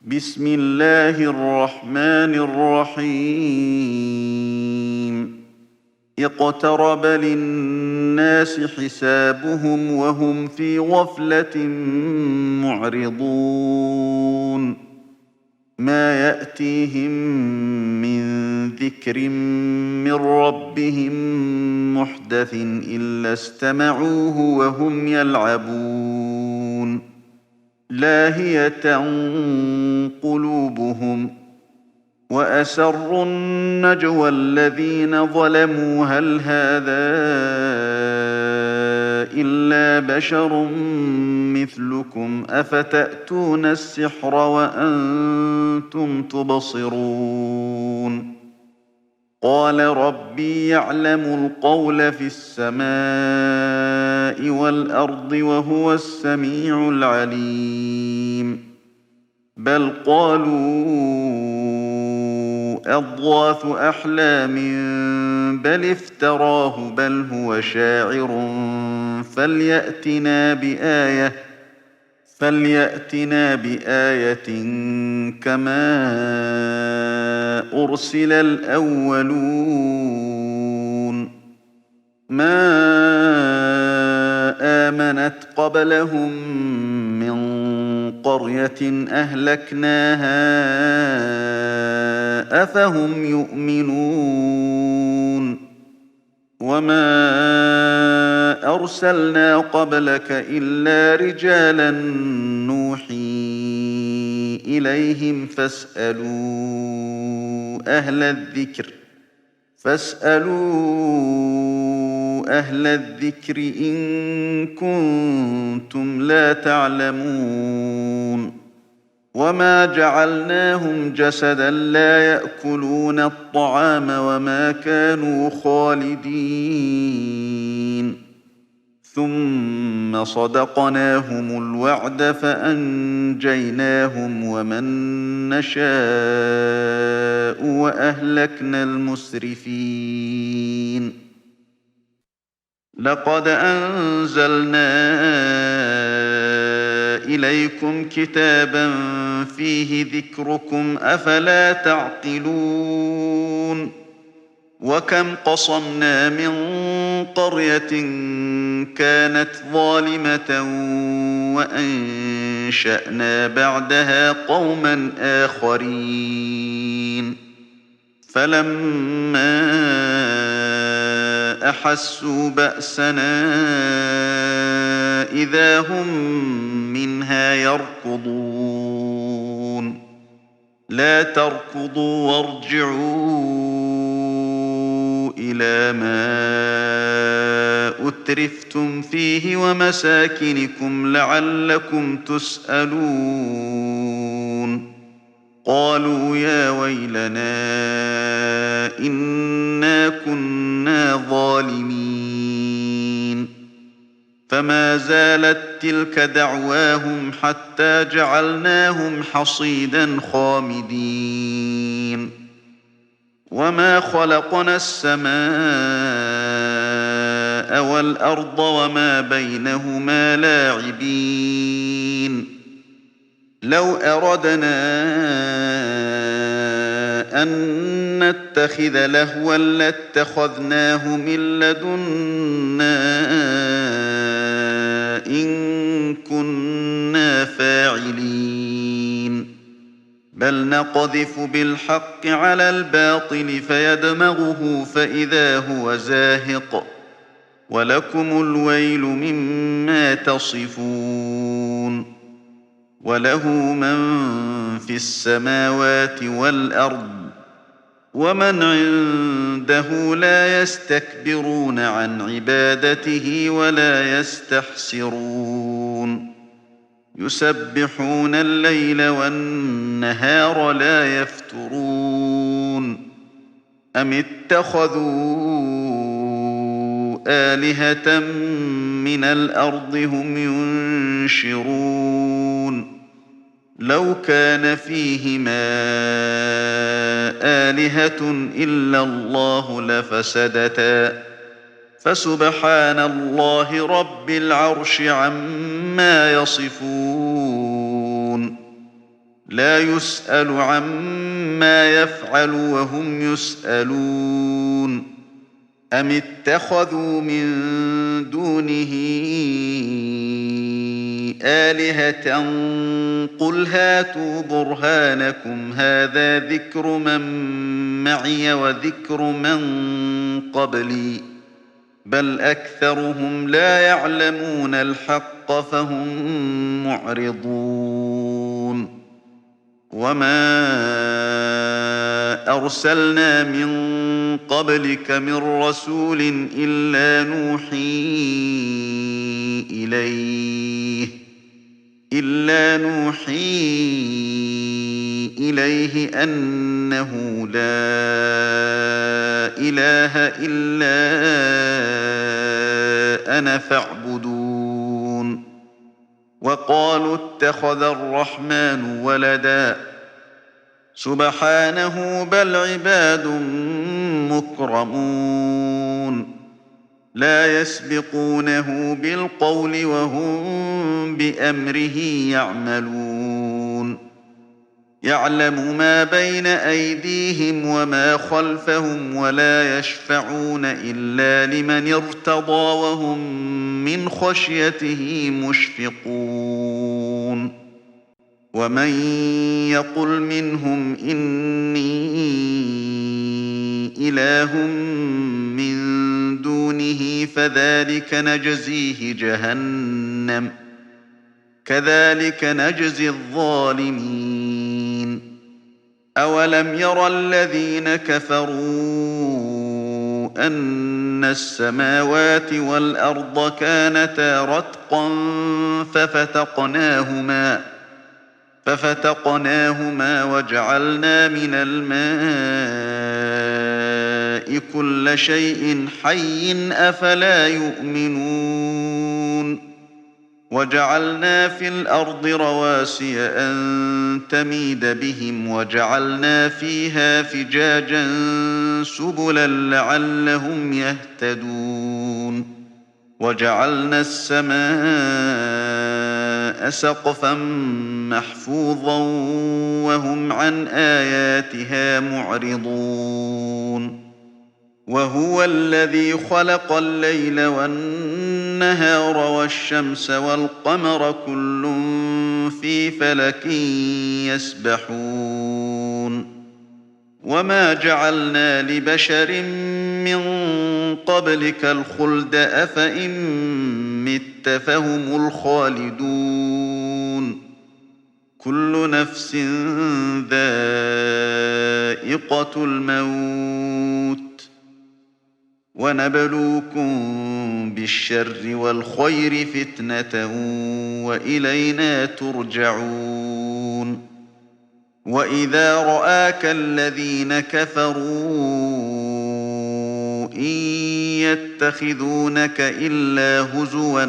بسم الله الرحمن الرحيم اقترب للناس حسابهم وهم في غفلة معرضون ما يأتيهم من ذكر من ربهم محدث إلا استمعوه وهم يلعبون لاهية قلوبهم وأسروا النجوى الذين ظلموا هل هذا إلا بشر مثلكم أفتأتون السحر وأنتم تبصرون قال ربي يعلم القول في السماء والأرض وهو السميع العليم بل قالوا أضغاث أحلام بل افتراه بل هو شاعر فليأتنا بآية كما أرسل الأولون ما آمنت قبلهم من قرية أهلكناها أفهم يؤمنون وما أرسلنا قبلك إلا رجالا نوحي إليهم فاسألوا أهل الذكر إن كنتم لا تعلمون وما جعلناهم جسدا لا يأكلون الطعام وما كانوا خالدين ثم صدقناهم الوعد فأنجيناهم ومن نشاء وأهلكنا المسرفين لقد أنزلنا إليكم كتابا فيه ذكركم أفلا تعقلون وكم قصمنا من قرية كانت ظالمة وأنشأنا بعدها قوما آخرين فلما أحسوا بأسنا إذا هم منها يركضون لا تركضوا وارجعوا إلى ما أترفتم فيه ومساكنكم لعلكم تسألون قالوا يا ويلنا إنا كنا ظالمين فما زالت تلك دعواهم حتى جعلناهم حصيدا خامدين وما خلقنا السماء والأرض وما بينهما لاعبين لو أردنا أن نتخذ لهوا لاتخذناه من لدنا إن كنا فاعلين بل نقذف بالحق على الباطل فيدمغه فإذا هو زاهق ولكم الويل مما تصفون وله من في السماوات والأرض ومن عنده لا يستكبرون عن عبادته ولا يستحسرون يسبحون الليل والنهار لا يفترون أم اتخذوا آلهة من الأرض هم ينشرون لو كان فيهما آلهة إلا الله لفسدتا فسبحان الله رب العرش عما يصفون لا يسأل عما يفعل وهم يسألون أم اتخذوا من دونه آلهة قل هاتوا برهانكم هذا ذكر من معي وذكر من قبلي بل أكثرهم لا يعلمون الحق فهم معرضون وما أرسلنا من قبلك من رسول إلا نوحي إليه أنه لا إله إلا أنا فاعبدون وقالوا اتخذ الرحمن ولدا سبحانه بل عباد مكرمون لا يسبقونه بالقول وهم بأمره يعملون يعلم ما بين أيديهم وما خلفهم ولا يشفعون إلا لمن ارتضى وهم من خشيته مشفقون ومن يقل منهم إني إله من دونه فذلك نجزيه جهنم كذلك نجزي الظالمين أولم ير الذين كفروا أن السماوات والأرض كانتا رتقا ففتقناهما وجعلنا من الماء كل شيء حي أفلا يؤمنون وجعلنا في الأرض رواسي أن تميد بهم وجعلنا فيها فجاجا سبلا لعلهم يهتدون وجعلنا السماء سقفا محفوظا وهم عن آياتها معرضون وهو الذي خلق الليل والنهار والشمس والقمر كل في فلك يسبحون وما جعلنا لبشر من قبلك الخلد أفإن مت فهم الخالدون كل نفس ذائقة الموت ونبلوكم بالشر والخير فتنة وإلينا ترجعون وإذا رآك الذين كفروا إن يتخذونك إلا هزوا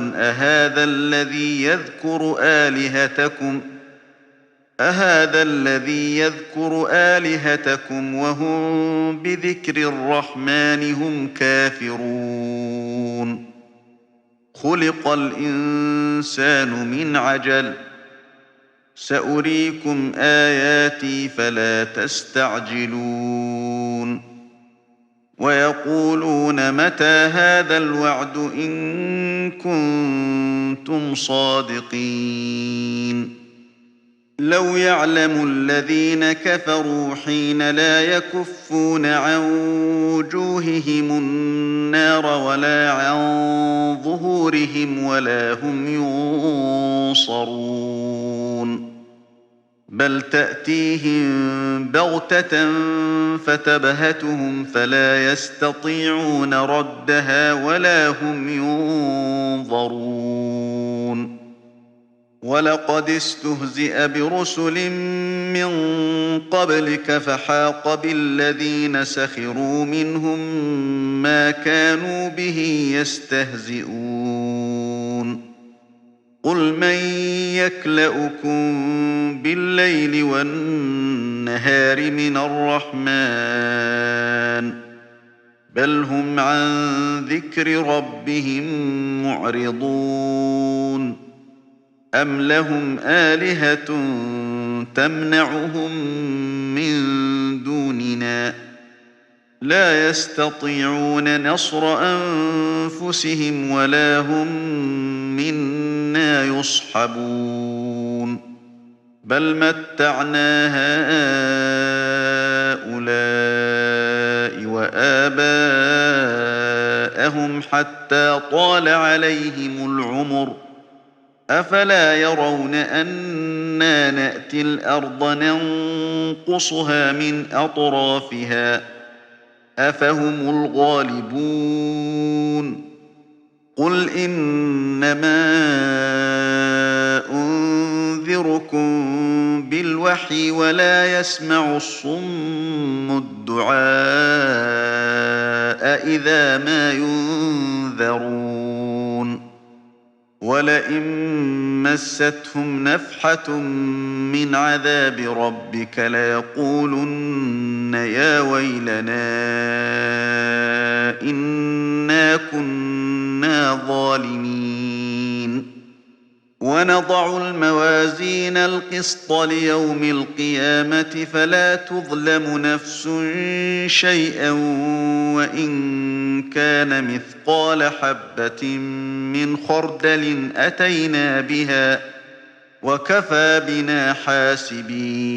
أهذا الذي يذكر آلهتكم وهم بذكر الرحمن هم كافرون خلق الإنسان من عجل سأريكم آياتي فلا تستعجلون ويقولون متى هذا الوعد إن كنتم صادقين لو يعلم الذين كفروا حين لا يكفون عن وجوههم النار ولا عن ظهورهم ولا هم ينصرون بل تأتيهم بغتة فتبهتهم فلا يستطيعون ردها ولا هم ينظرون ولقد استهزئ برسل من قبلك فحاق بالذين سخروا منهم ما كانوا به يستهزئون قل من يكلؤكم بالليل والنهار من الرحمن بل هم عن ذكر ربهم معرضون أم لهم آلهة تمنعهم من دوننا لا يستطيعون نصر أنفسهم ولا هم منا يصحبون بل متعنا هؤلاء وآباءهم حتى طال عليهم العمر أفلا يرون أنا نأتي الأرض ننقصها من أطرافها أفهم الغالبون قل إنما أنذركم بالوحي ولا يسمع الصم الدعاء إذا ما ينذرون ولئن مستهم نفحة من عذاب ربك ليقولن يا ويلنا إنا كنا ظالمين ونضع الموازين القسط ليوم القيامة فلا تظلم نفس شيئا وإن كان مثقال حبة من خردل أتينا بها وكفى بنا حاسبين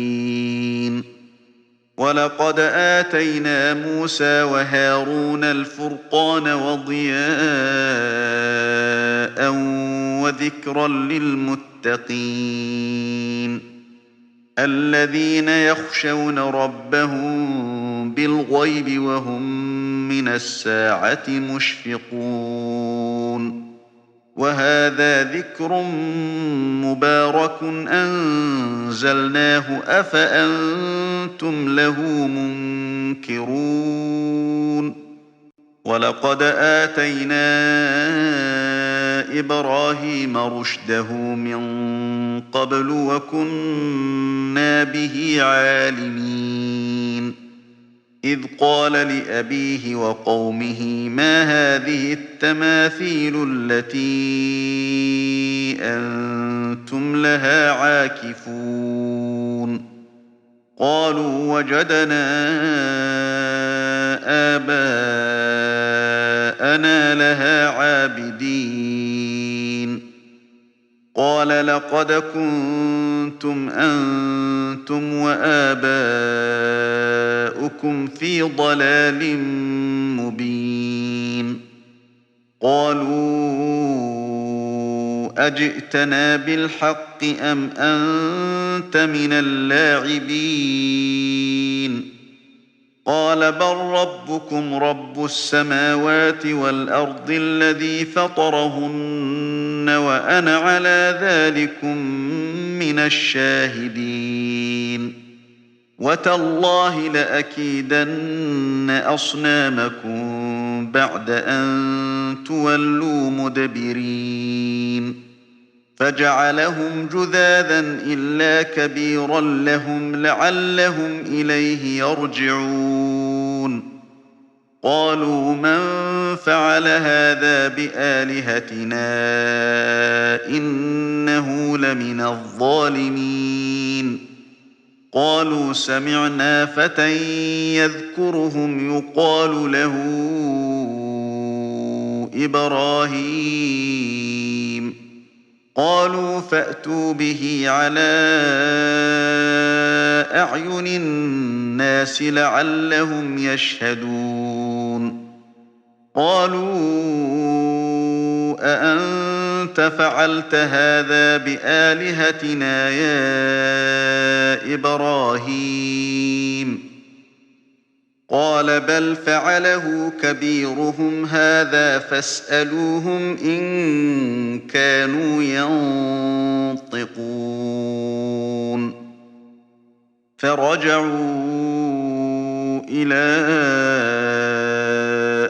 ولقد آتينا موسى وهارون الفرقان وضياء وذكرا للمتقين الذين يخشون ربهم بالغيب وهم من الساعة مشفقون وهذا ذكر مبارك أنزلناه أفأنتم له منكرون ولقد آتينا إبراهيم رشده من قبل وكنا به عالمين إذ قال لأبيه وقومه ما هذه التماثيل التي أنتم لها عاكفون قالوا وجدنا آباءنا لها عابدين قال لقد كنتم أنتم وآباؤكم في ضلال مبين قالوا أجئتنا بالحق أم أنت من اللاعبين قال بل ربكم رب السماوات والأرض الذي فطرهن وأنا على ذلكم من الشاهدين وتالله لأكيدن أصنامكم بعد أن تولوا مدبرين فجعلهم جذاذا إلا كبيرا لهم لعلهم إليه يرجعون قالوا من فعل هذا بآلهتنا إنه لمن الظالمين قالوا سمعنا فتى يذكرهم يقال له إبراهيم قالوا فأتوا به على أعين الناس لعلهم يشهدون قالوا أأنت فعلت هذا بآلهتنا يا إبراهيم قال بل فعله كبيرهم هذا فاسألوهم إن كانوا ينطقون فرجعوا إلى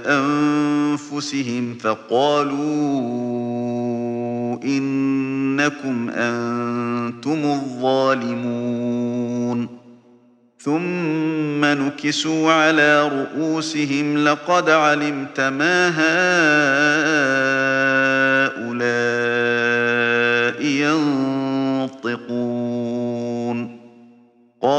أنفسهم فقالوا إنكم أنتم الظالمون ثم نكسوا على رؤوسهم لقد علمت ما هؤلاء ينطقون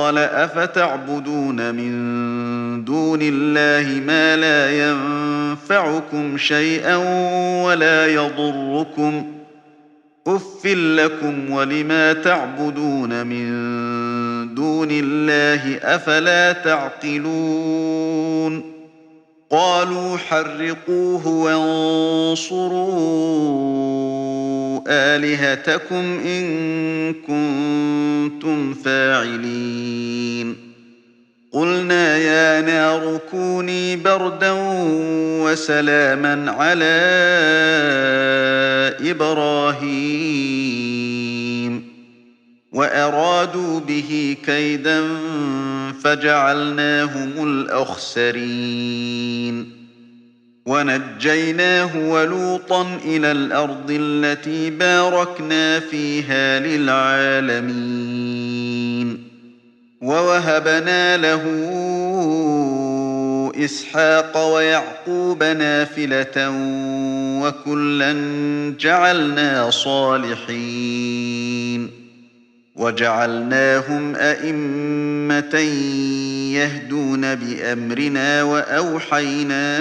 قال أفتعبدون من دون الله ما لا ينفعكم شيئا ولا يضركم أف لكم ولما تعبدون من دون الله أفلا تعقلون قالوا حرقوه وانصروا آلهتكم إن كنتم فاعلين قلنا يا نار كوني بردا وسلاما على إبراهيم وأرادوا به كيدا فجعلناهم الأخسرين ونجيناه ولوطا إلى الأرض التي باركنا فيها للعالمين ووهبنا له إسحاق ويعقوب نافلة وكلا جعلنا صالحين وجعلناهم أئمة يهدون بأمرنا وأوحينا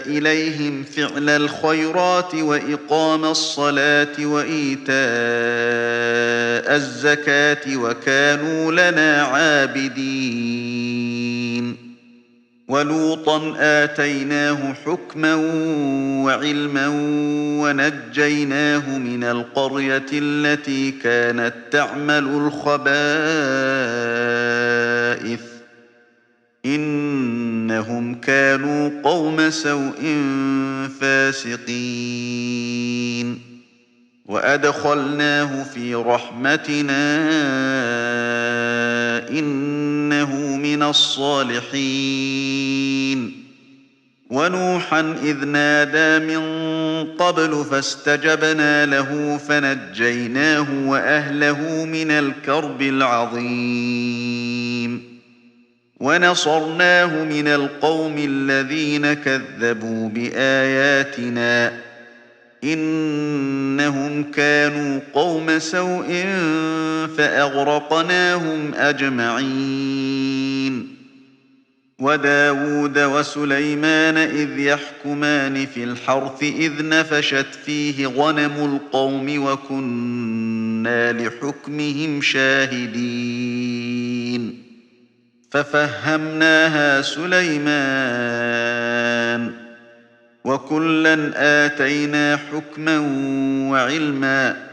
إليهم فعل الخيرات وإقام الصلاة وإيتاء الزكاة وكانوا لنا عابدين ولوطا آتيناه حكما وعلما ونجيناه من القرية التي كانت تعمل الخبائث إنهم كانوا قوم سوء فاسقين وأدخلناه في رحمتنا إنه من الصالحين ونوحا إذ نادى من قبل فاستجبنا له فنجيناه وأهله من الكرب العظيم ونصرناه من القوم الذين كذبوا بآياتنا إنهم كانوا قوم سوء فأغرقناهم أجمعين وداود وسليمان إذ يحكمان في الحرث إذ نفشت فيه غنم القوم وكنا لحكمهم شاهدين ففهمناها سليمان وكلا آتينا حكما وعلما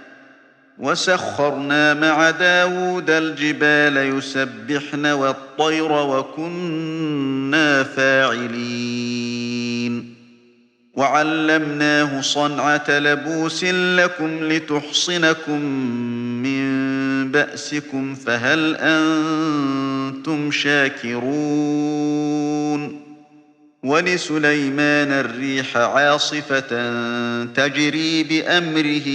وسخرنا مع داود الجبال يسبحن والطير وكنا فاعلين وعلمناه صنعة لبوس لكم لتحصنكم من بأسكم فهل أنتم شاكرون ولسليمان الريح عاصفة تجري بأمره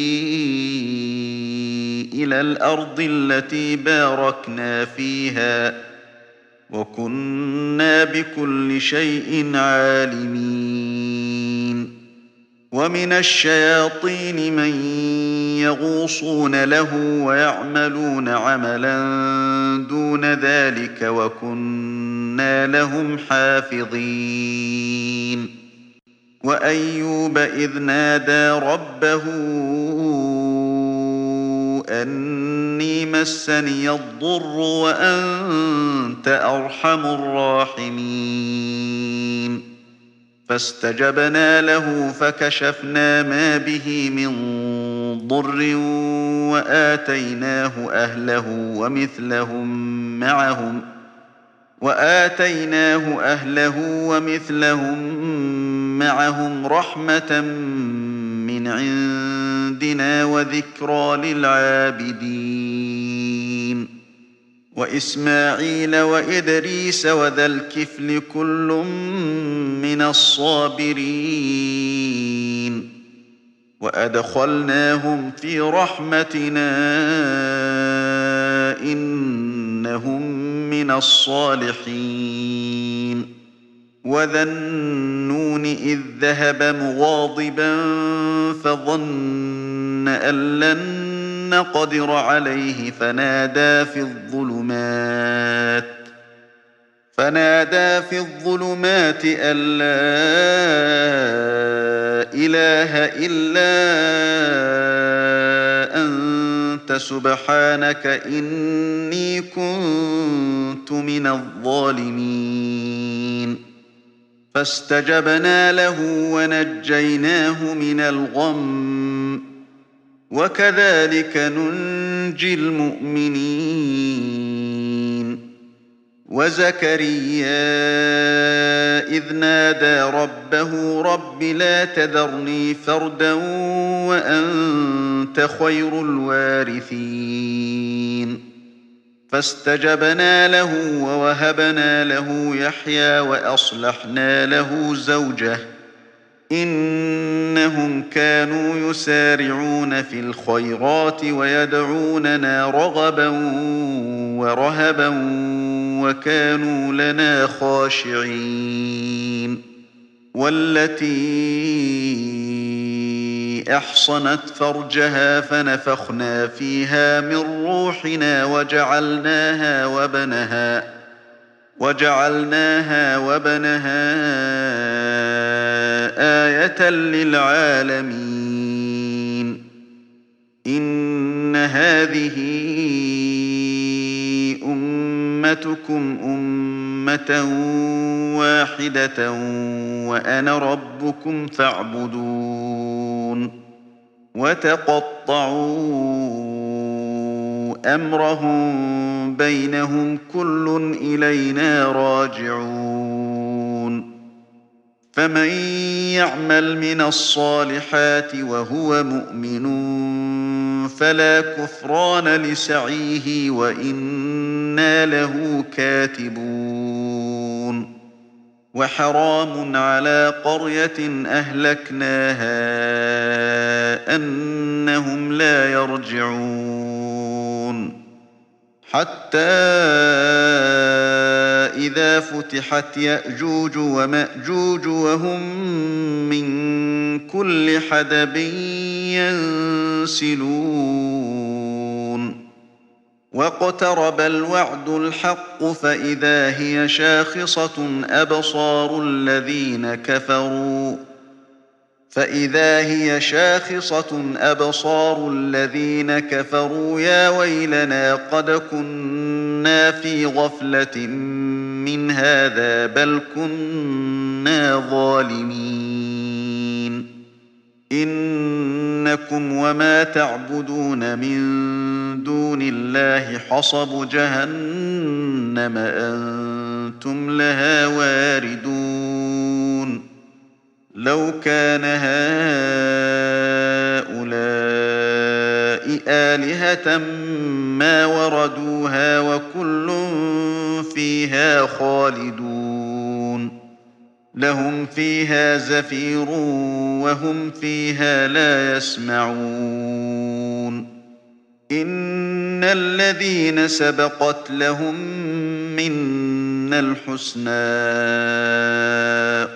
إلى الأرض التي باركنا فيها وكنا بكل شيء عالمين ومن الشياطين من يغوصون له ويعملون عملا دون ذلك وكنا لهم حافظين وأيوب إذ نادى ربه أني مسني الضر وأنت أرحم الراحمين فاستجبنا له فكشفنا ما به من ضر وآتيناه أهله ومثلهم معهم رحمة من عندنا وذكرى للعابدين وإسماعيل وإدريس وذا الكفل كل من الصابرين وأدخلناهم في رحمتنا إنهم من الصالحين وذا النون إذ ذهب مغاضبا فظن أن لن نقدر عليه فنادى في الظلمات أن لا إله إلا أنت سبحانك إني كنت من الظالمين فاستجبنا له ونجيناه من الغم وكذلك ننجي المؤمنين وزكريا إذ نادى ربه رب لا تذرني فردا وأنت خير الوارثين فاستجبنا له ووهبنا له يحيى وأصلحنا له زوجه إنهم كانوا يسارعون في الخيرات ويدعوننا رغبا ورهبا وكانوا لنا خاشعين والتي أحصنت فرجها فنفخنا فيها من روحنا وجعلناها وبنها آية للعالمين إن هذه أمتكم أمة واحدة وأنا ربكم فاعبدون وتقطعوا أمرهم بينهم كل إلينا راجعون فمن يعمل من الصالحات وهو مؤمن فلا كفران لسعيه وإنا له كاتبون وحرام على قرية أهلكناها أنهم لا يرجعون حتى إذا فتحت يأجوج ومأجوج وهم من كل حدب ينسلون واقترب الوعد الحق فإذا هي شاخصة أبصار الذين كفروا يا ويلنا قد كنا في غفلة من هذا بل كنا ظالمين إنكم وما تعبدون من دون الله حصب جهنم أنتم لها واردون لو كان هؤلاء آلهة ما وردوها وكل فيها خالدون لهم فيها زفير وهم فيها لا يسمعون إن الذين سبقت لهم منا الحسنى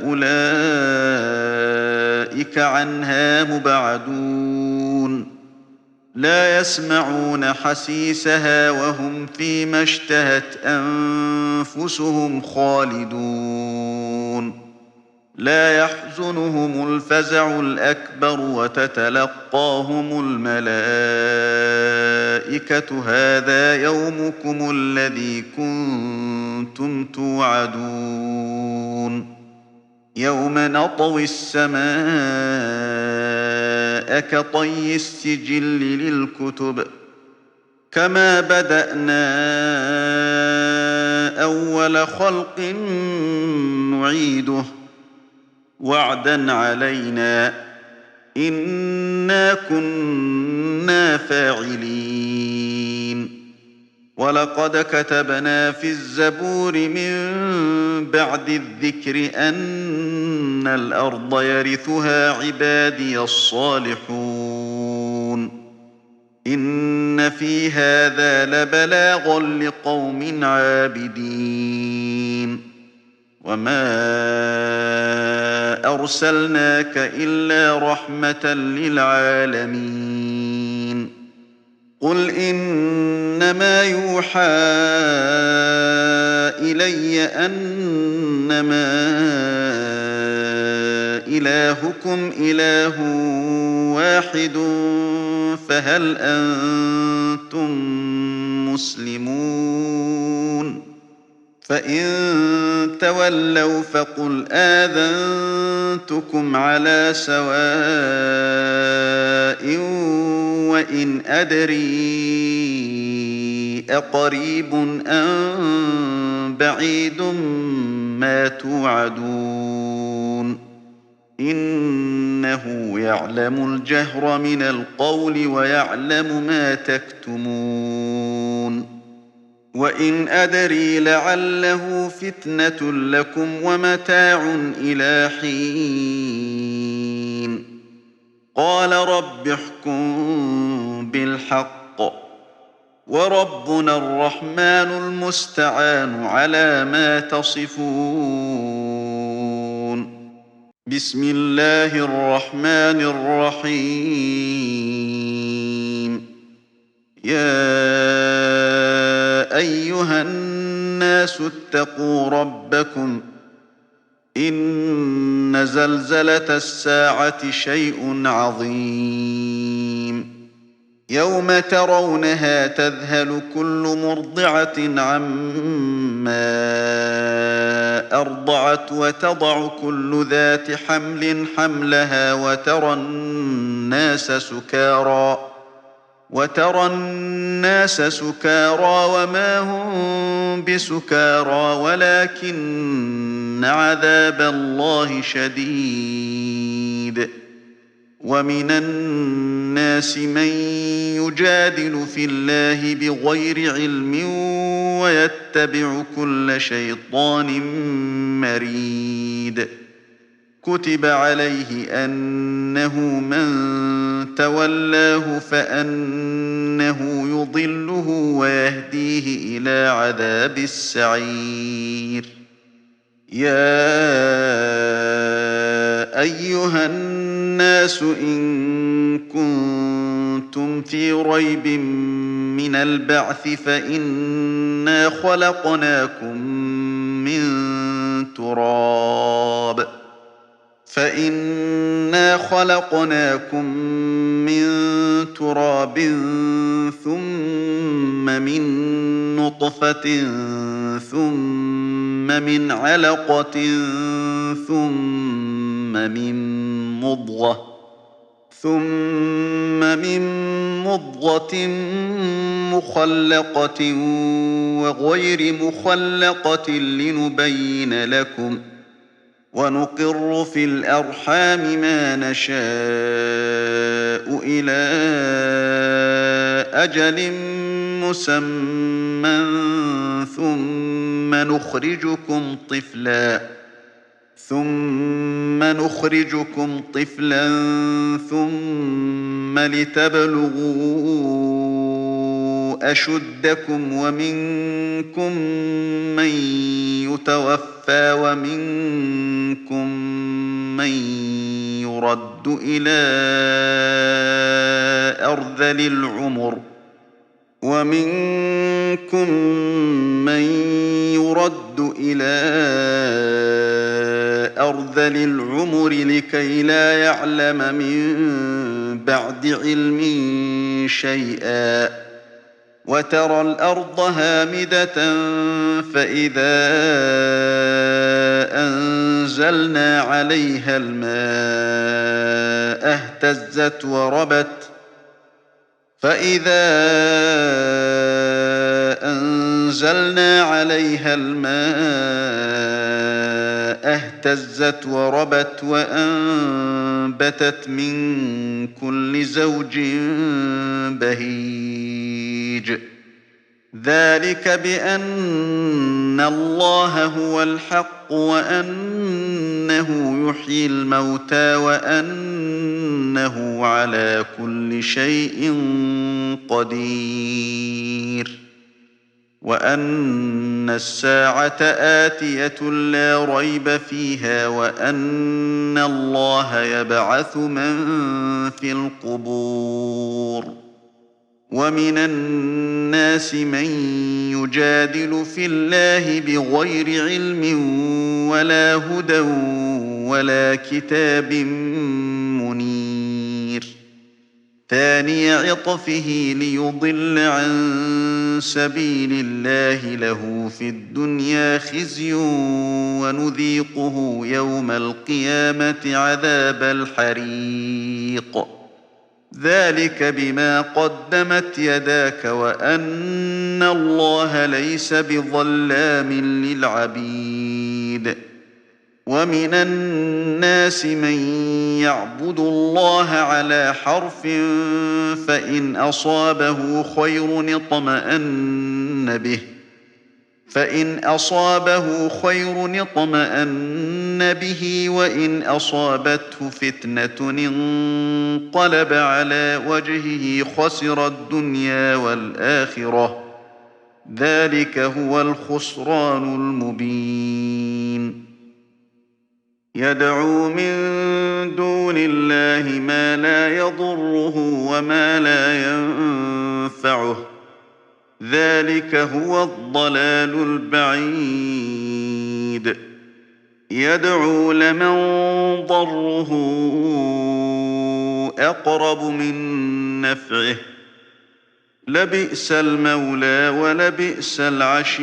أولئك عنها مبعدون لا يسمعون حسيسها وهم فيما اشتهت أنفسهم خالدون لا يحزنهم الفزع الأكبر وتتلقاهم الملائكة هذا يومكم الذي كنتم توعدون يوم نطوي السماء كطي السجل للكتب كما بدأنا أول خلق نعيده وعدا علينا إنا كنا فاعلين ولقد كتبنا في الزبور من بعد الذكر أن الأرض يرثها عبادي الصالحون إن في هذا لبلاغا لقوم عابدين وما أرسلناك إلا رحمة للعالمين قل إنما يوحى إلي أنما إلهكم إله واحد فهل أنتم مسلمون فإن تولوا فقل آذنتكم على سواء وإن أدري أقريب أم بعيد ما توعدون إنه يعلم الجهر من القول ويعلم ما تكتمون وإن أدري لعله فتنة لكم ومتاع إلى حين قال رب احكم بالحق وربنا الرحمن المستعان على ما تصفون بسم الله الرحمن الرحيم يا أيها الناس اتقوا ربكم إن زلزلة الساعة شيء عظيم يوم ترونها تذهل كل مرضعة عما أرضعت وتضع كل ذات حمل حملها وترى الناس سكارى وما هم بسكارى ولكن عذاب الله شديد ومن الناس من يجادل في الله بغير علم ويتبع كل شيطان مريد كتب عليه أنه من تولاه فأنه يضله ويهديه إلى عذاب السعير يا أيها الناس إن كنتم في ريب من البعث فإنا خلقناكم من تراب ثم من نطفة ثم من علقة ثم من مضغة مخلقة وغير مخلقة لنبين لكم ونقر في الأرحام ما نشاء إلى أجل مسمى ثم نخرجكم طفلا ثم لتبلغوا أشدكم ومنكم من يتوفى ومنكم من يرد إلى أرذل العمر لكي لا يعلم من بعد علم شيئا وترى الأرض هامدة فإذا أنزلنا عليها الماء اهتزت وربت وأنبتت من كل زوج بهيج ذلك بأن الله هو الحق وأنه يحيي الموتى وأنه على كل شيء قدير وأن الساعة آتية لا ريب فيها وأن الله يبعث من في القبور ومن الناس من يجادل في الله بغير علم ولا هدى ولا كتاب منير ثاني عطفه ليضل عن سبيل الله له في الدنيا خزي ونذيقه يوم القيامة عذاب الحريق ذلك بما قدمت يداك وأن الله ليس بظلام للعبيد ومن الناس من يعبد الله على حرف فإن أصابه خير اطمأن به وإن أصابته فتنة انقلب على وجهه خسر الدنيا والآخرة ذلك هو الخسران المبين يدعو من دون الله ما لا يضره وما لا ينفعه ذلك هو الضلال البعيد يدعو لمن ضره أقرب من نفعه لبئس المولى ولبئس العشير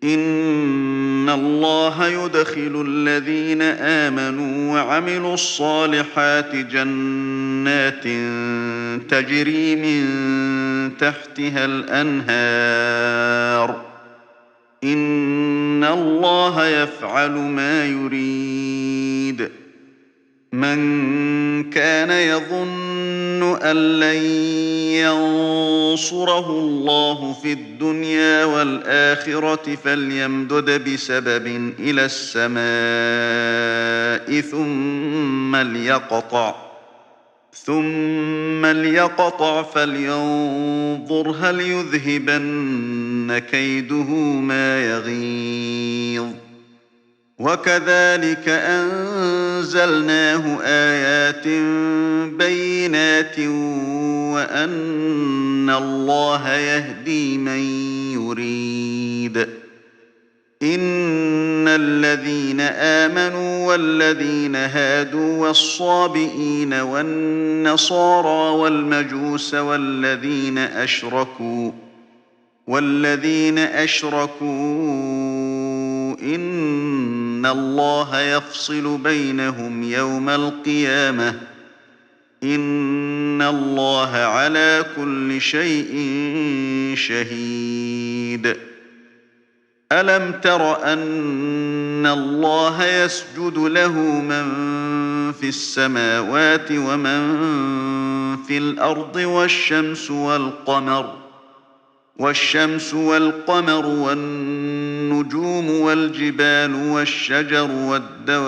إن الله يدخل الذين آمنوا وعملوا الصالحات جنات تجري من تحتها الأنهار إن الله يفعل ما يريد من كان يظن أن لن ينصره الله في الدنيا والآخرة فليمدد بسبب إلى السماء ثم ليقطع فلينظر هل يذهبن كيده ما يغيظ وكذلك أنزلناه آيات بينات وأن الله يهدي من يريد إن الذين آمنوا والذين هادوا والصابئين والنصارى والمجوس والذين أشركوا إن الله يفصل بينهم يوم القيامة إن الله على كل شيء شهيد ألم تر أن الله يسجد له من في السماوات ومن في الأرض والشمس والقمر والنجوم والجبال والشجر والدواب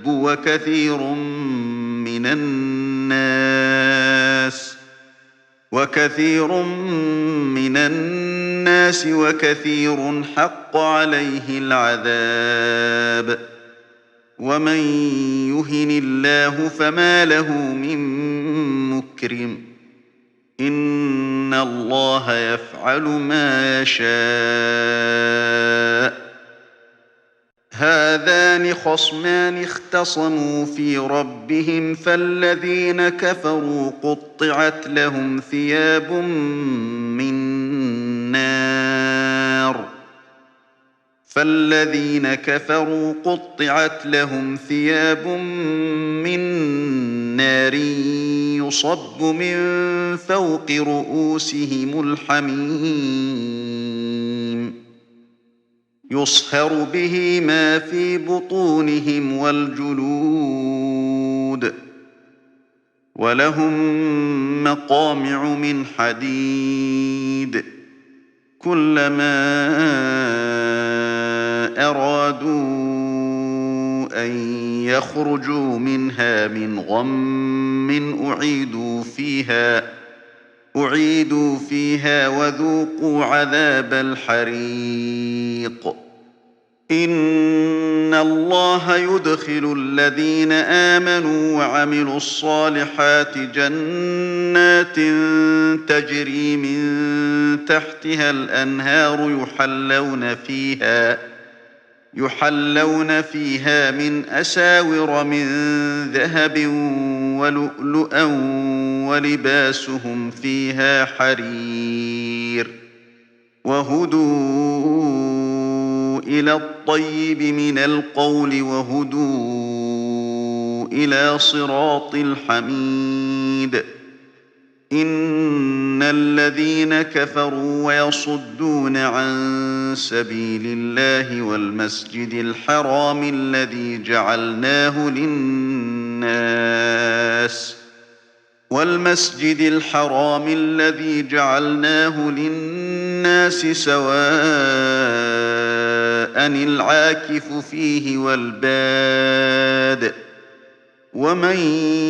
وكثير من الناس وكثير حق عليه العذاب ومن يهن الله فما له من مكرم إن الله يفعل ما يشاء هذان خصمان اختصموا في ربهم فالذين كفروا قطعت لهم ثياب من نار يصب من فوق رؤوسهم الحميم يصهر به ما في بطونهم والجلود ولهم مقامع من حديد كلما أرادوا أن يخرجوا منها من غم أعيدوا فيها وذوقوا عذاب الحريق إن الله يدخل الذين آمنوا وعملوا الصالحات جنات تجري من تحتها الأنهار يحلون فيها من أساور من ذهب ولؤلؤا ولباسهم فيها حرير وهدوا إلى الطيب من القول وهدوا إلى صراط الحميد إن الذين كفروا ويصدون عن سبيل الله والمسجد الحرام الذي جعلناه للناس سواء العاكف فيه والباد ومن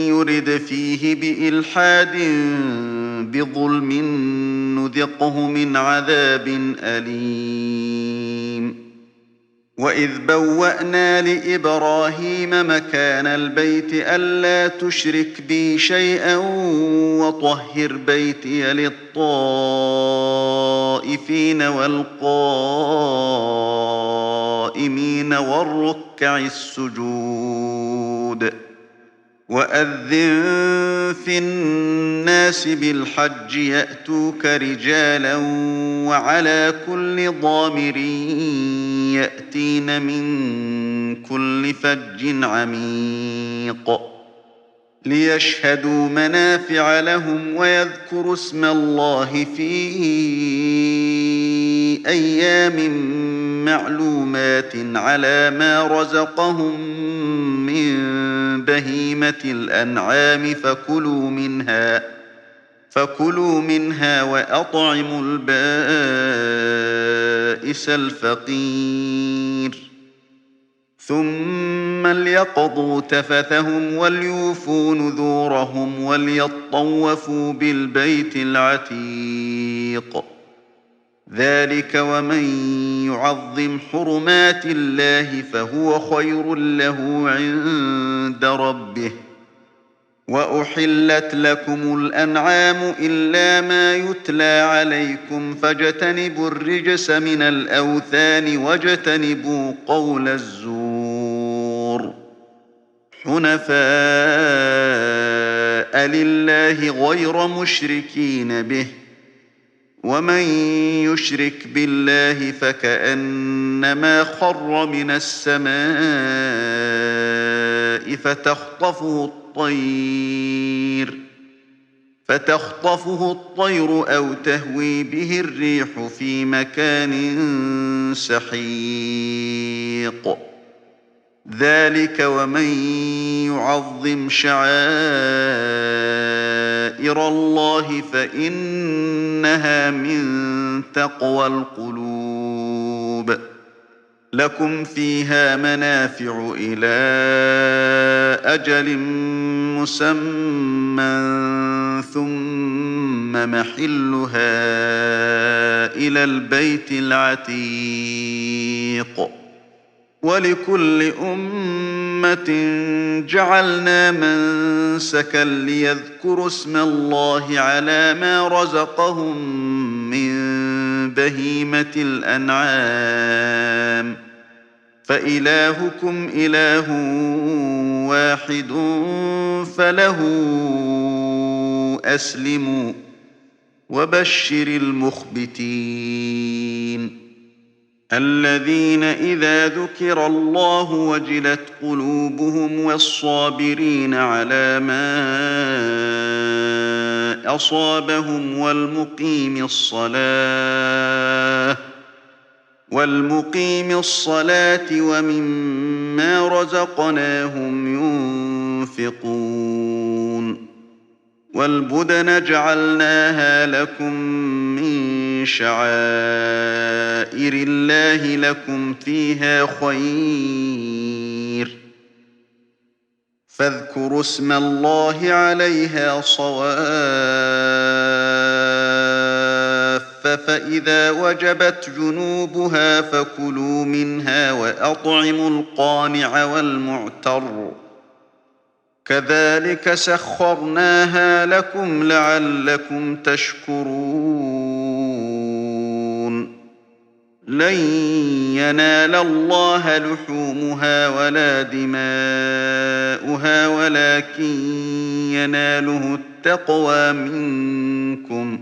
يرد فيه بإلحاد بظلم نذقه من عذاب أليم وإذ بوأنا لإبراهيم مكان البيت ألا تشرك بي شيئا وطهر بيتي للطائفين والقائمين والركع السجود وأذن في الناس بالحج يأتوك رجالا وعلى كل ضامر يأتين من كل فج عميق ليشهدوا منافع لهم ويذكروا اسم الله في أيام معلومات على ما رزقهم من بهيمة الأنعام فكلوا منها وأطعموا البائس الفقير ثم ليقضوا تفثهم وليوفوا نذورهم وليطوفوا بالبيت العتيق ذلك ومن يعظم حرمات الله فهو خير له عند ربه وأحلت لكم الأنعام إلا ما يتلى عليكم فاجتنبوا الرجس من الأوثان واجتنبوا قول الزور حنفاء لله غير مشركين به ومن يشرك بالله فكأنما خر من السماء فتخطفه الطير أو تهوي به الريح في مكان سحيق ذلك ومن يعظم شعائر الله فإنها من تقوى القلوب لكم فيها منافع إلى أجل مسمى ثم محلها إلى البيت العتيق ولكل أمة جعلنا منسكا ليذكروا اسم الله على ما رزقهم من بهيمة الأنعام فإلهكم إله واحد فله أسلموا وبشر المخبتين الذين إذا ذكر الله وجلت قلوبهم والصابرين على ما أصابهم والمقيم الصلاة ومما رزقناهم ينفقون والبدن جعلناها لكم من شعائر الله لكم فيها خير فاذكروا اسم الله عليها صواف فإذا وجبت جنوبها فكلوا منها وأطعموا القانع والمعتر كذلك سخرناها لكم لعلكم تشكرون لن ينال الله لحومها ولا دماؤها ولكن يناله التقوى منكم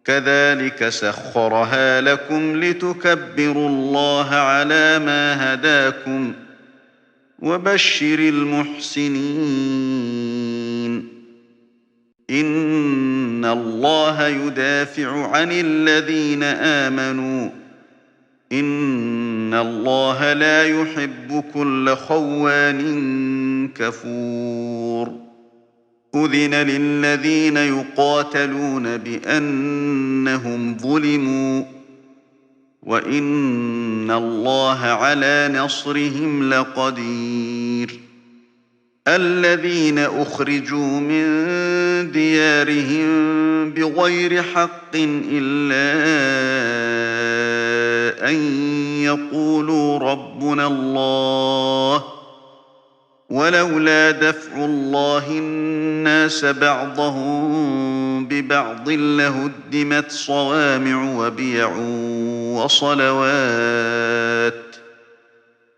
كذلك سخرها لكم لتكبروا الله على ما هداكم وبشر المحسنين إن الله يدافع عن الذين آمنوا إن الله لا يحب كل خوان كفور أذن للذين يقاتلون بأنهم ظلموا وإن الله على نصرهم لقدير الذين أخرجوا من ديارهم بغير حق إلا أن يقولوا ربنا الله ولولا دفع الله الناس بعضهم ببعض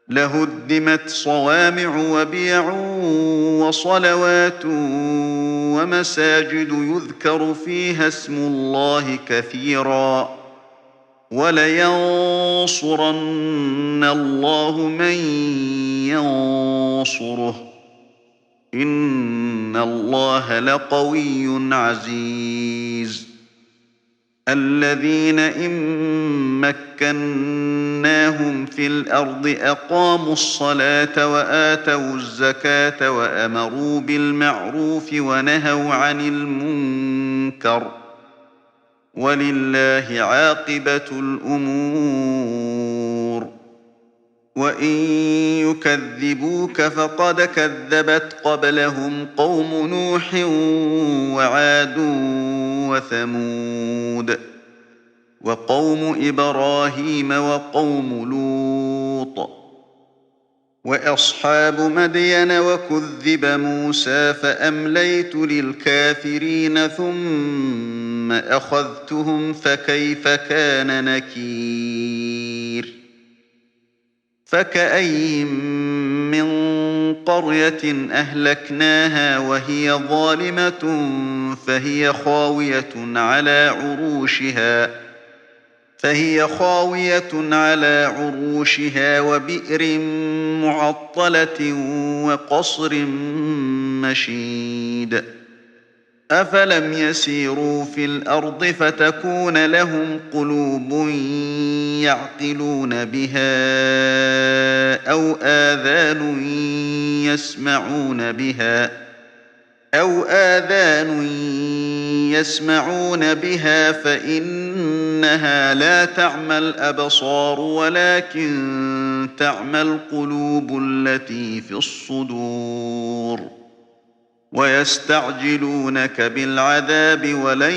لهدمت صوامع وبيع وصلوات ومساجد يذكر فيها اسم الله كثيرا ولينصرن الله من ينصره إن الله لقوي عزيز الذين إن مكناهم في الأرض أقاموا الصلاة وآتوا الزكاة وأمروا بالمعروف ونهوا عن المنكر ولله عاقبة الأمور وإن يكذبوك فقد كذبت قبلهم قوم نوح وعاد وثمود وقوم إبراهيم وقوم لوط وأصحاب مدين وكذب موسى فأمليت للكافرين ثم أخذتهم فكيف كان نكير فكأين من قرية أهلكناها وهي ظالمة فهي خاوية على عروشها وبئر معطلة وقصر مشيد أفلم يسيروا في الأرض فتكون لهم قلوب يعقلون بها أو آذان يسمعون بها فإنها لا تعمى الأبصار ولكن تعمى القلوب التي في الصدور ويستعجلونك بالعذاب ولن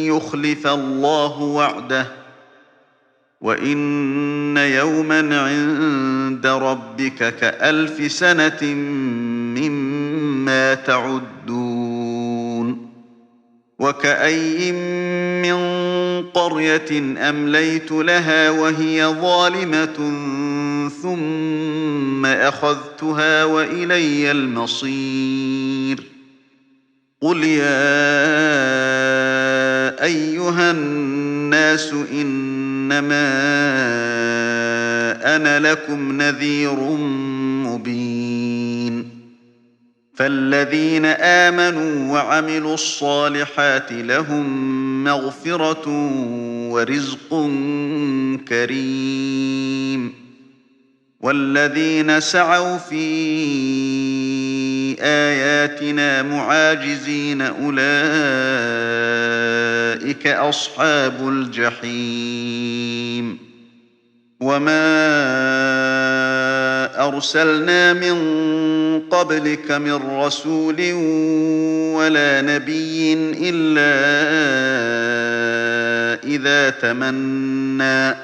يخلف الله وعده وإن يوما عند ربك كألف سنة مما تعدون وكأين من قرية أمليت لها وهي ظالمة ثم أخذتها وإلي المصير قل يا أيها الناس إنما أنا لكم نذير مبين فالذين آمنوا وعملوا الصالحات لهم مغفرة ورزق كريم والذين سعوا في آياتنا معاجزين أولئك أصحاب الجحيم وما أرسلنا من قبلك من رسول ولا نبي إلا إذا تمنى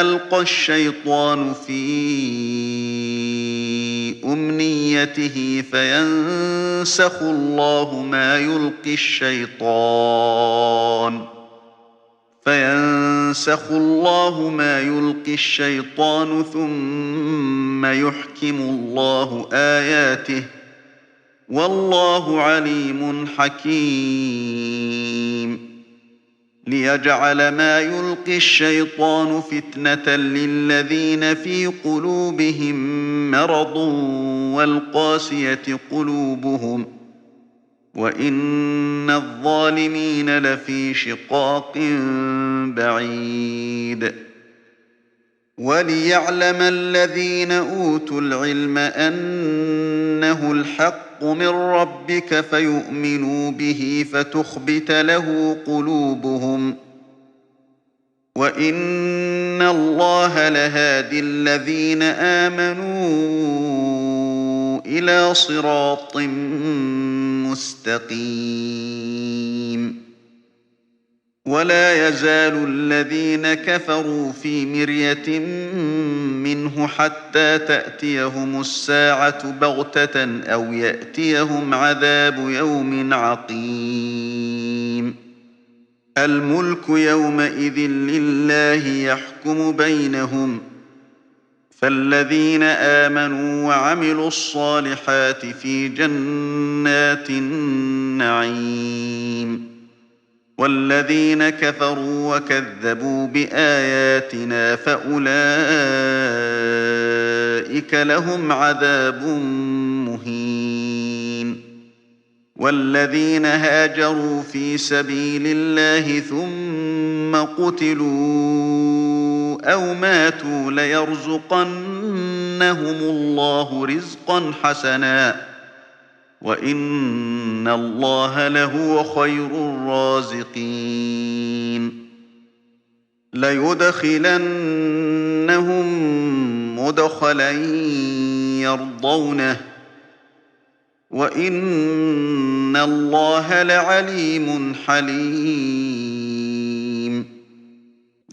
ألقى الشيطان في أمنيته فينسخ الله ما يلقي الشيطان ثم يحكم الله آياته والله عليم حكيم ليجعل ما يلقي الشيطان فتنة للذين في قلوبهم مرض والقاسية قلوبهم وإن الظالمين لفي شقاق بعيد وليعلم الذين أوتوا العلم أنه الحق من ربك فيؤمنوا به فتخبت له قلوبهم وإن الله لهادي الذين آمنوا إلى صراط مستقيم ولا يزال الذين كفروا في مرية منه حتى تأتيهم الساعة بغتة أو يأتيهم عذاب يوم عقيم الملك يومئذ لله يحكم بينهم فالذين آمنوا وعملوا الصالحات في جنات النعيم والذين كفروا وكذبوا بآياتنا فأولئك لهم عذاب مهين والذين هاجروا في سبيل الله ثم قتلوا أو ماتوا ليرزقنهم الله رزقا حسنا وإن الله لهو خير الرازقين ليدخلنهم مدخلا يرضونه وإن الله لعليم حليم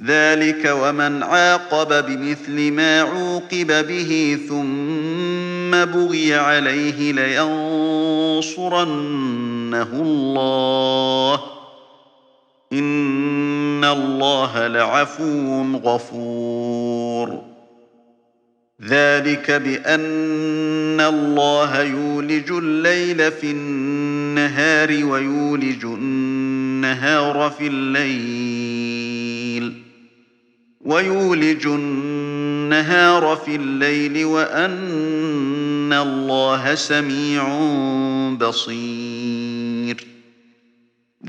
ذلك ومن عاقب بمثل ما عوقب به ثم بغي عليه لينصرنه الله إن الله لعفو غفور ذلك بأن الله يولج الليل في النهار ويولج النهار في الليل وأن الله سميع بصير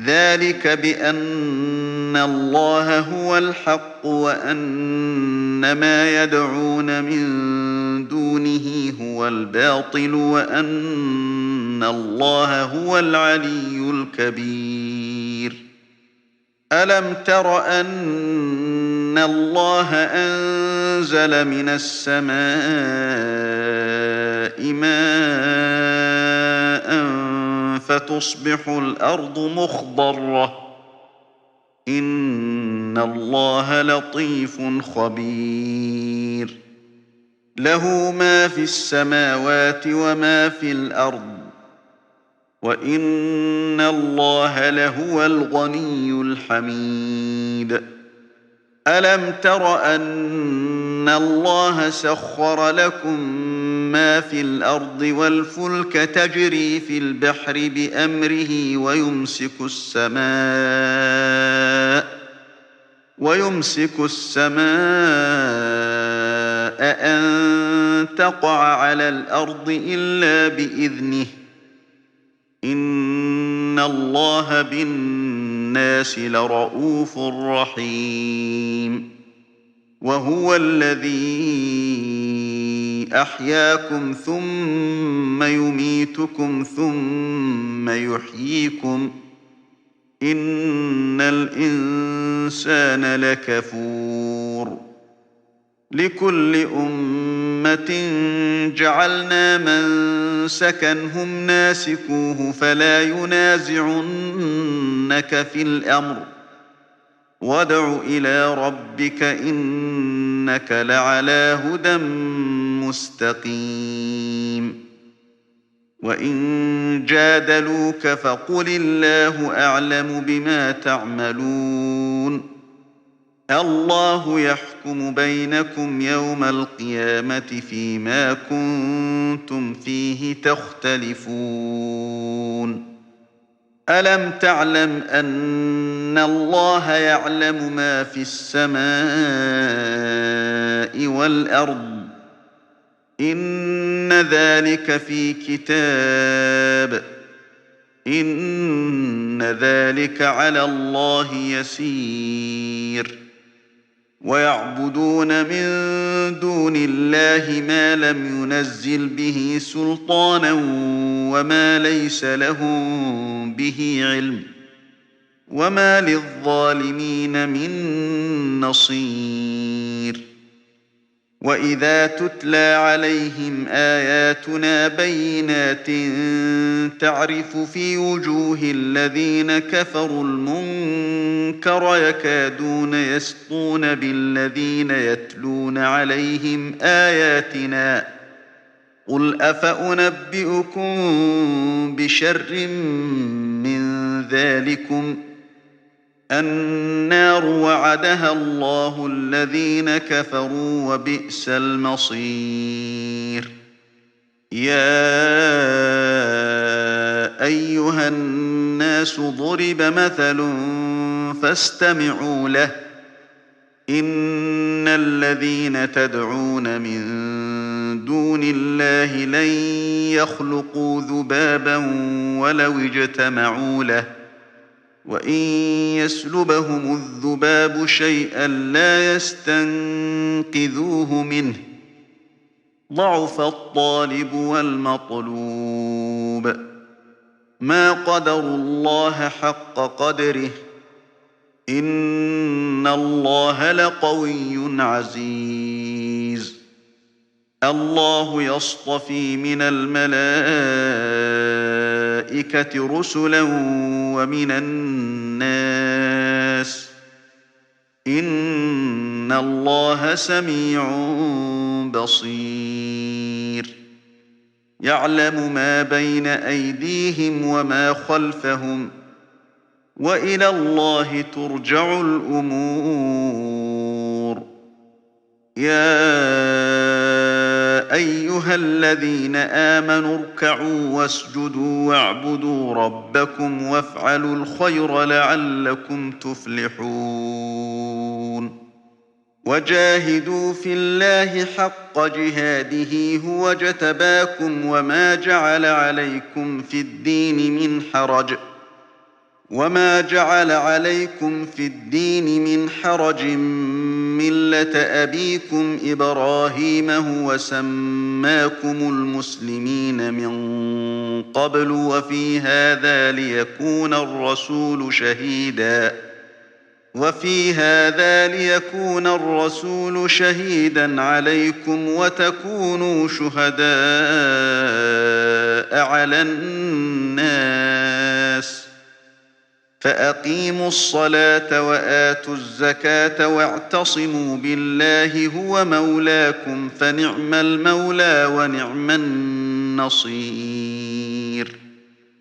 ذلك بأن الله هو الحق وأن ما يدعون من دونه هو الباطل وأن الله هو العلي الكبير ألم تر أن الله أنزل من السماء ماء فتصبح الأرض مخضرة إن الله لطيف خبير له ما في السماوات وما في الأرض وإن الله لهو الغني الحميد ألم تر أن الله سخر لكم ما في الأرض والفلك تجري في البحر بأمره ويمسك السماء أن تقع على الأرض إلا بإذنه إن الله بالناس لرءوف رحيم وهو الذي أحياكم ثم يميتكم ثم يحييكم إن الإنسان لكفور لكل أمة جعلنا منسكا هم ناسكوه فلا ينازعنك في الأمر وادع إلى ربك إنك لعلى هدى مستقيم وإن جادلوك فقل الله أعلم بما تعملون الله يحكم بينكم يوم القيامة فيما كنتم فيه تختلفون ألم تعلم أن الله يعلم ما في السماء والأرض إن ذلك في كتاب إن ذلك على الله يسير ويعبدون من دون الله ما لم ينزل به سلطانا وما ليس لهم به علم وما للظالمين من نصير وإذا تتلى عليهم آياتنا بينات تعرف في وجوه الذين كفروا المنكر يكادون يسطون بالذين يتلون عليهم آياتنا قل أفأنبئكم بشر من ذلكم النار وعدها الله الذين كفروا وبئس المصير يا أيها الناس ضرب مثل فاستمعوا له إن الذين تدعون من دون الله لن يخلقوا ذبابا ولو اجتمعوا له وإن يسلبهم الذباب شيئا لا يستنقذوه منه ضعف الطالب والمطلوب ما قدروا الله حق قدره إن الله لقوي عزيز الله يصطفي من الملائكة رسلا ومن الناس إن الله سميع بصير يعلم ما بين أيديهم وما خلفهم وإلى الله ترجع الأمور يا أيها الذين آمنوا اركعوا واسجدوا واعبدوا ربكم وافعلوا الخير لعلكم تفلحون وجاهدوا في الله حق جهاده هو اجتباكم وما جعل عليكم في الدين من حرج ملة أبيكم إبراهيم هو سماكم المسلمين من قبل وفي هذا ليكون الرسول شهيدا عليكم وتكونوا شهداء على الناس فأقيموا الصلاة وآتوا الزكاة واعتصموا بالله هو مولاكم فنعم المولى ونعم النصير